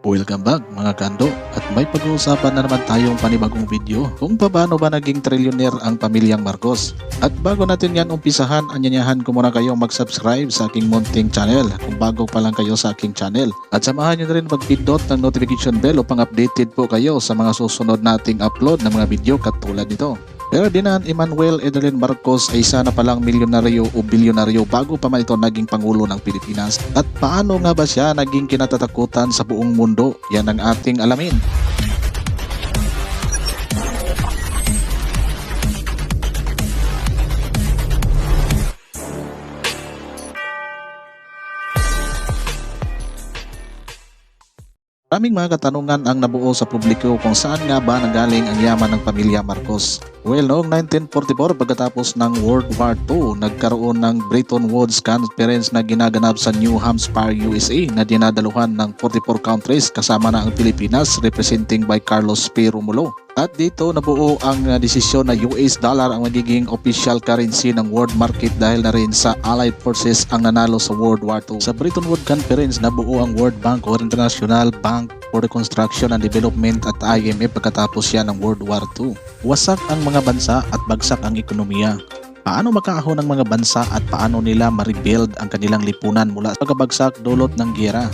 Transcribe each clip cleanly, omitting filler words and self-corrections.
Welcome back mga kando, at may pag-uusapan na naman tayong panibagong video kung paano ba naging trilyoner ang pamilyang Marcos. At bago natin yan umpisahan, anyanyahan ko muna kayong mag-subscribe sa aking munting channel kung bago pa lang kayo sa aking channel. At samahan nyo na rin mag-pindot ng notification bell upang updated po kayo sa mga susunod nating upload ng mga video katulad nito. Ferdinand Emmanuel Edelin Marcos ay isa na palang milyonaryo o bilyonaryo bago pa man ito naging Pangulo ng Pilipinas. At paano nga ba siya naging kinatatakutan sa buong mundo? Yan ang ating alamin. Maraming mga katanungan ang nabuo sa publiko kung saan nga ba nanggaling ang yaman ng pamilya Marcos. Well, noong 1944 pagkatapos ng World War II, nagkaroon ng Bretton Woods Conference na ginaganap sa New Hampshire, USA na dinadaluhan ng 44 countries kasama na ang Pilipinas representing by Carlos P. Romulo. At dito nabuo ang desisyon na US dollar ang magiging official currency ng world market dahil na rin sa Allied Forces ang nanalo sa World War II. Sa Bretton Woods Conference nabuo ang World Bank o International Bank for Reconstruction and Development at IMF pagkatapos yan ng World War II. Wasak ang mga bansa at bagsak ang ekonomiya. Paano makaahon ng mga bansa at paano nila ma-rebuild ang kanilang lipunan mula sa pagkabagsak dulot ng giyera?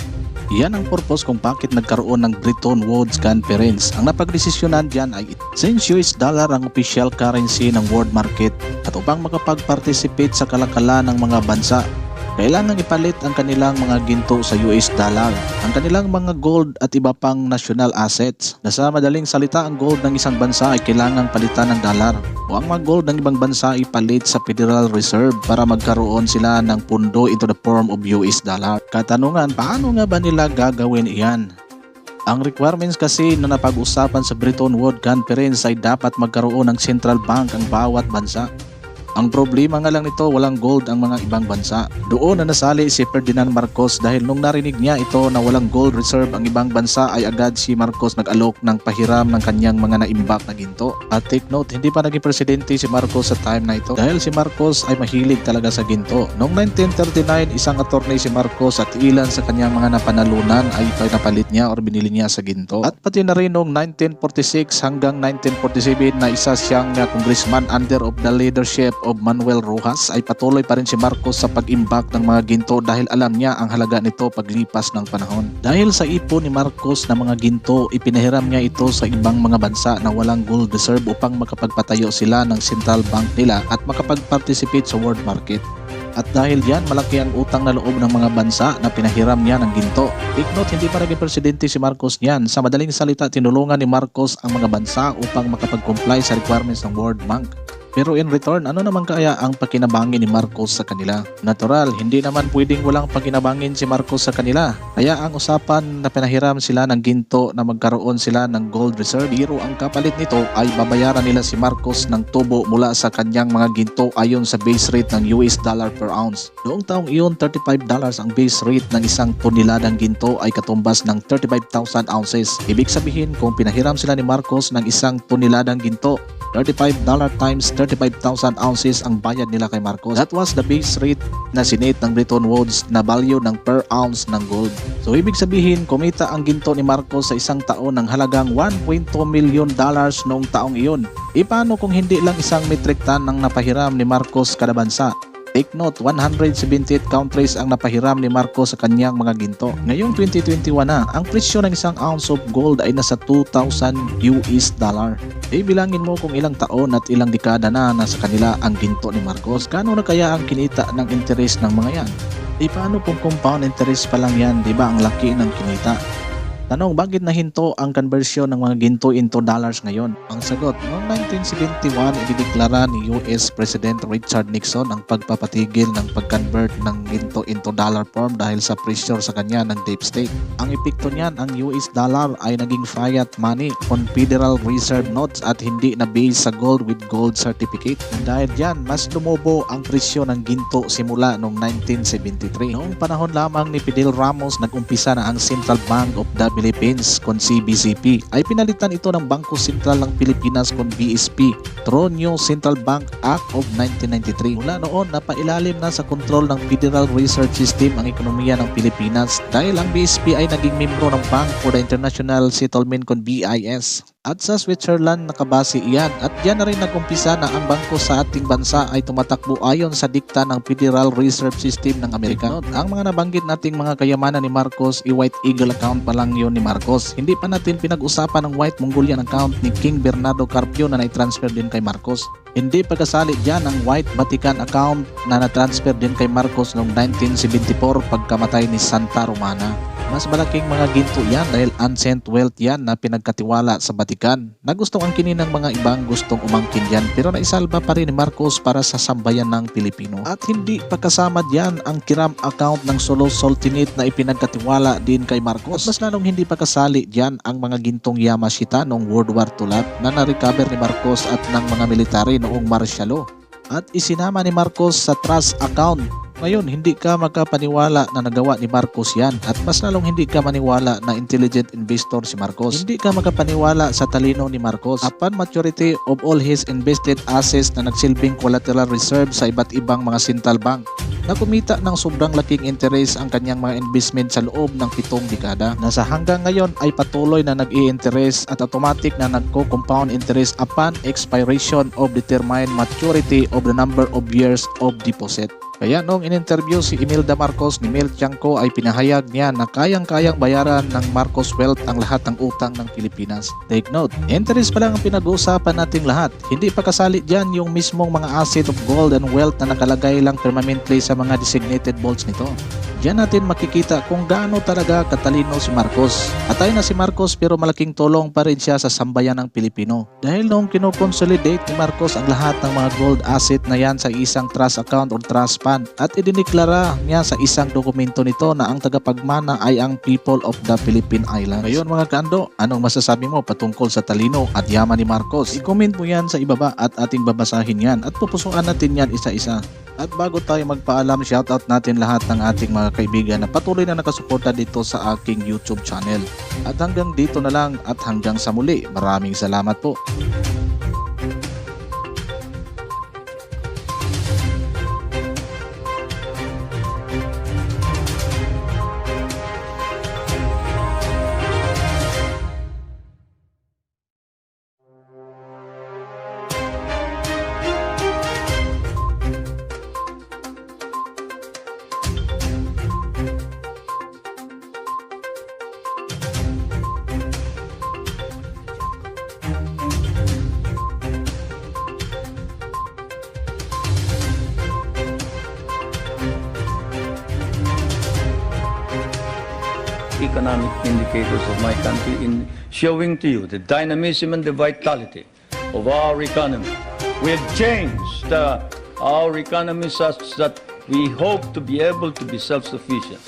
Yan ang purpose kung bakit nagkaroon ng Bretton Woods Conference. Ang napagdesisyonan dyan ay since US dollar ang official currency ng world market at upang makapag-participate sa kalakalan ng mga bansa, kailangan ipalit ang kanilang mga ginto sa US dollar, ang kanilang mga gold at iba pang national assets. Na sa madaling salita, ang gold ng isang bansa ay kailangang palitan ng dollar o ang mga gold ng ibang bansa ay palit sa Federal Reserve para magkaroon sila ng pundo into the form of US dollar. Katanungan, paano nga ba nila gagawin iyan? Ang requirements kasi na napag-usapan sa Bretton Woods Conference ay dapat magkaroon ng central bank ang bawat bansa. Ang problema nga lang nito, walang gold ang mga ibang bansa. Doon na nasali si Ferdinand Marcos dahil nung narinig niya ito na walang gold reserve ang ibang bansa ay agad si Marcos nag-alok ng pahiram ng kanyang mga naimbak na ginto. At take note, hindi pa naging presidente si Marcos sa time na ito dahil si Marcos ay mahilig talaga sa ginto. Noong 1939, isang attorney si Marcos at ilan sa kanyang mga napanalunan ay pinapalit niya or binili niya sa ginto. At pati na rin noong 1946 hanggang 1947 na isa siyang congressman under of the leadership of Manuel Rojas ay patuloy pa rin si Marcos sa pag-imbak ng mga ginto dahil alam niya ang halaga nito paglipas ng panahon. Dahil sa ipon ni Marcos na mga ginto, ipinahiram niya ito sa ibang mga bansa na walang gold reserve upang makapagpatayo sila ng central bank nila at makapag-participate sa world market. At dahil yan, malaki ang utang na loob ng mga bansa na pinahiram niya ng ginto. Take note, hindi pa naging presidente si Marcos niyan. Sa madaling salita, tinulungan ni Marcos ang mga bansa upang makapag-comply sa requirements ng World Bank. Pero in return, ano naman kaya ang pakinabangin ni Marcos sa kanila? Natural, hindi naman pwedeng walang pakinabangin si Marcos sa kanila. Kaya ang usapan na pinahiram sila ng ginto na magkaroon sila ng gold reserve, pero ang kapalit nito ay babayaran nila si Marcos ng tubo mula sa kanyang mga ginto ayon sa base rate ng US dollar per ounce. Noong taong iyon, $35 ang base rate ng isang toneladang ginto ay katumbas ng 35,000 ounces. Ibig sabihin, kung pinahiram sila ni Marcos ng isang toneladang ginto, $35 times 35,000 ounces ang bayad nila kay Marcos. That was the base rate na sinate ng Bretton Woods na value ng per ounce ng gold. So ibig sabihin, kumita ang ginto ni Marcos sa isang taon ng halagang $1.2 million noong taong iyon. E paano kung hindi lang isang metric ton ang napahiram ni Marcos kada bansa? Take note, 178 countries ang napahiram ni Marcos sa kanyang mga ginto. Ngayong 2021 na, ang presyo ng isang ounce of gold ay nasa 2,000 US dollar. Bilangin mo kung ilang taon at ilang dekada na nasa kanila ang ginto ni Marcos. Kano na kaya ang kinita ng interest ng mga yan? Paano kung compound interest pa lang yan, di ba ang laki ng kinita? Tanong, bakit nahinto ang conversion ng mga ginto into dollars ngayon? Ang sagot, noong 1971, idideklara ni US President Richard Nixon ang pagpapatigil ng pag-convert ng ginto into dollar form dahil sa pressure sa kanya ng deep state. Ang epekto niyan, ang US dollar ay naging fiat money on Federal Reserve notes at hindi na based sa gold with gold certificate. Dahil diyan, mas lumobo ang presyo ng ginto simula noong 1973. Noong panahon lamang ni Fidel Ramos, nag-umpisa na ang Central Bank of the Philippines kon CBCP ay pinalitan ito ng Bangko Sentral ng Pilipinas kon BSP through New Central Bank Act of 1993. Mula noon, napailalim na sa kontrol ng Federal Reserve System ang ekonomiya ng Pilipinas dahil ang BSP ay naging membro ng Bank for the International Settlement kon BIS. At sa Switzerland nakabase iyan at diyan na rin nagumpisa na ang bangko sa ating bansa ay tumatakbo ayon sa dikta ng Federal Reserve System ng Amerika. Ang mga nabanggit nating mga kayamanan ni Marcos, i-White Eagle account pa lang yun ni Marcos. Hindi pa natin pinag-usapan ang White Mongolian account ni King Bernardo Carpio na na-transfer din kay Marcos. Hindi pagkasali dyan ang White Vatican account na na-transfer din kay Marcos noong 1974 pagkamatay ni Santa Romana. Mas malaking mga ginto yan dahil ancient wealth yan na pinagkatiwala sa Vatican. Nagustong ang kini ng mga ibang gustong umangkin yan pero naisalba pa rin ni Marcos para sa sambayan ng Pilipino. At hindi pa kasama diyan ang Kiram account ng Solo Sultanate na ipinagkatiwala din kay Marcos. At mas lalong hindi pa kasali diyan ang mga gintong Yamashita noong World War II na na-recover ni Marcos at ng mga military noong martial law. At isinama ni Marcos sa trust account. Ngayon, hindi ka makapaniwala na nagawa ni Marcos yan at mas lalong hindi ka maniwala na intelligent investor si Marcos. Hindi ka makapaniwala sa talino ni Marcos. Upon maturity of all his invested assets na nagsilbing collateral reserve sa iba't ibang mga central bank, na kumita ng sobrang laking interest ang kanyang mga investment sa loob ng 7 dekada. Nasa hanggang ngayon ay patuloy na nag-i-interest at automatic na nagko-compound interest upon expiration of determined maturity of the number of years of deposit. Kaya noong in-interview si Imelda Marcos ni Mel Tiangco ay pinahayag niya na kayang-kayang bayaran ng Marcos Wealth ang lahat ng utang ng Pilipinas. Take note, interest pa lang ang pinag-uusapan nating lahat. Hindi pa kasali dyan yung mismong mga asset of gold and wealth na nakalagay lang permanently sa mga designated vaults nito. Diyan natin makikita kung gaano talaga katalino si Marcos. Atay na si Marcos pero malaking tulong pa rin siya sa sambayan ng Pilipino. Dahil noong kinoconsolidate ni Marcos ang lahat ng mga gold asset na yan sa isang trust account or trust fund at idiniklara niya sa isang dokumento nito na ang tagapagmana ay ang people of the Philippine Islands. Ngayon mga kaando, anong masasabi mo patungkol sa talino at yaman ni Marcos? I-comment mo yan sa ibaba at ating babasahin yan at pupusuan natin yan isa-isa. At bago tayo magpaalam, shoutout natin lahat ng ating mga kaibigan na patuloy na nakasuporta dito sa aking YouTube channel. At hanggang dito na lang at hanggang sa muli. Maraming salamat po. Economic indicators of my country in showing to you the dynamism and the vitality of our economy. We have changed our economy such that we hope to be able to be self-sufficient.